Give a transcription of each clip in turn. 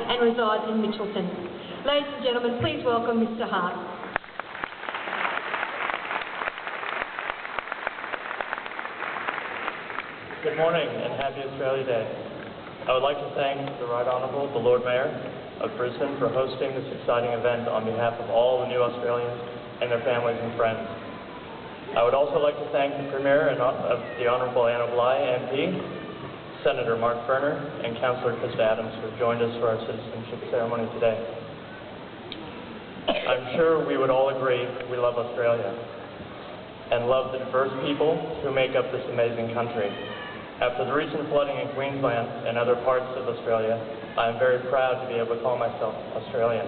and resides in Mitchelton. Ladies and gentlemen, please welcome Mr. Hart. Good morning and happy Australia Day. I would like to thank the Right Honourable, the Lord Mayor of Brisbane, for hosting this exciting event on behalf of all the new Australians and their families and friends. I would also like to thank the Premier of the Honourable Anna Bligh MP, Senator Mark Berner, and Councillor Krista Adams, who have joined us for our citizenship ceremony today. I'm sure we would all agree we love Australia and love the diverse people who make up this amazing country. After the recent flooding in Queensland and other parts of Australia, I am very proud to be able to call myself Australian.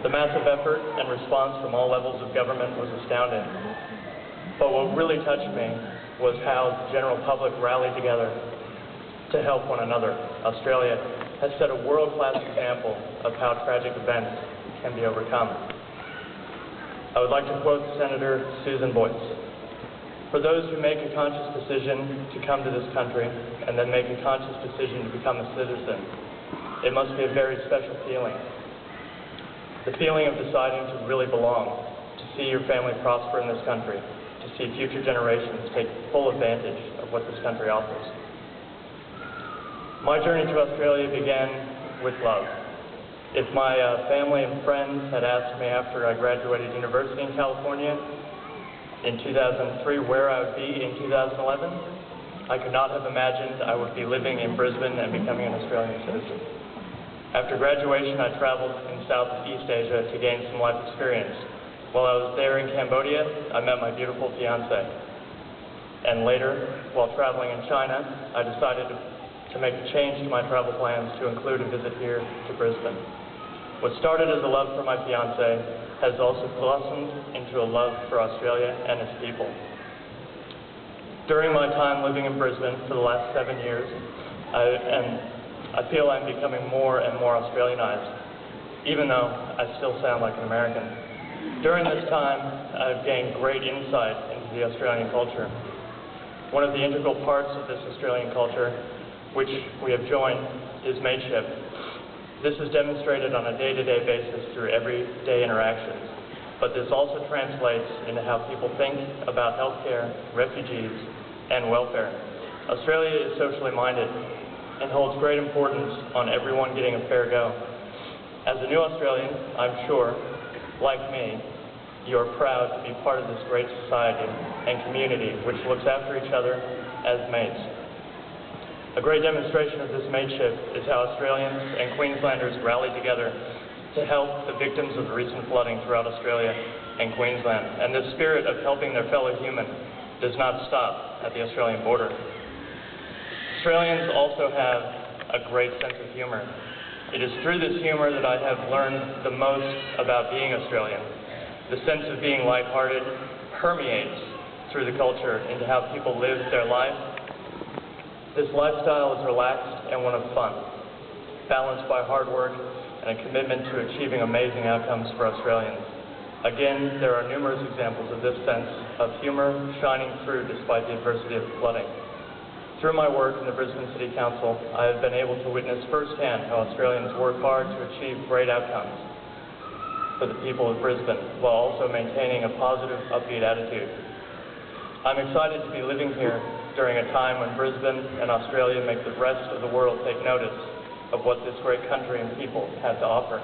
The massive effort and response from all levels of government was astounding. But what really touched me was how the general public rallied together to help one another. Australia has set a world-class example of how tragic events can be overcome. I would like to quote Senator Susan Boyce. For those who make a conscious decision to come to this country and then make a conscious decision to become a citizen, it must be a very special feeling. The feeling of deciding to really belong, to see your family prosper in this country, to see future generations take full advantage of what this country offers. My journey to Australia began with love. If my family and friends had asked me after I graduated university in California in 2003 where I would be in 2011, I could not have imagined I would be living in Brisbane and becoming an Australian citizen. After graduation, I traveled in Southeast Asia to gain some life experience. While I was there in Cambodia, I met my beautiful fiancée. And later, while traveling in China, I decided to make a change to my travel plans to include a visit here to Brisbane. What started as a love for my fiancée has also blossomed into a love for Australia and its people. During my time living in Brisbane for the last 7 years, I feel I'm becoming more and more Australianized, even though I still sound like an American. During this time, I've gained great insight into the Australian culture. One of the integral parts of this Australian culture, which we have joined, is mateship. This is demonstrated on a day-to-day basis through everyday interactions, but this also translates into how people think about healthcare, refugees, and welfare. Australia is socially minded and holds great importance on everyone getting a fair go. As a new Australian, I'm sure, like me, you are proud to be part of this great society and community which looks after each other as mates. A great demonstration of this mateship is how Australians and Queenslanders rallied together to help the victims of the recent flooding throughout Australia and Queensland. And this spirit of helping their fellow human does not stop at the Australian border. Australians also have a great sense of humor. It is through this humor that I have learned the most about being Australian. The sense of being lighthearted permeates through the culture into how people live their life. This lifestyle is relaxed and one of fun, balanced by hard work and a commitment to achieving amazing outcomes for Australians. Again, there are numerous examples of this sense of humor shining through despite the adversity of the flooding. Through my work in the Brisbane City Council, I have been able to witness firsthand how Australians work hard to achieve great outcomes for the people of Brisbane, while also maintaining a positive, upbeat attitude. I'm excited to be living here during a time when Brisbane and Australia make the rest of the world take notice of what this great country and people have to offer.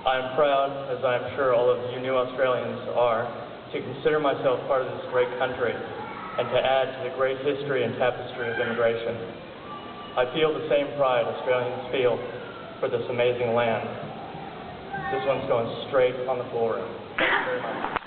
I am proud, as I am sure all of you new Australians are, to consider myself part of this great country and to add to the great history and tapestry of immigration. I feel the same pride Australians feel for this amazing land. This one's going straight on the floor. Thank you very much.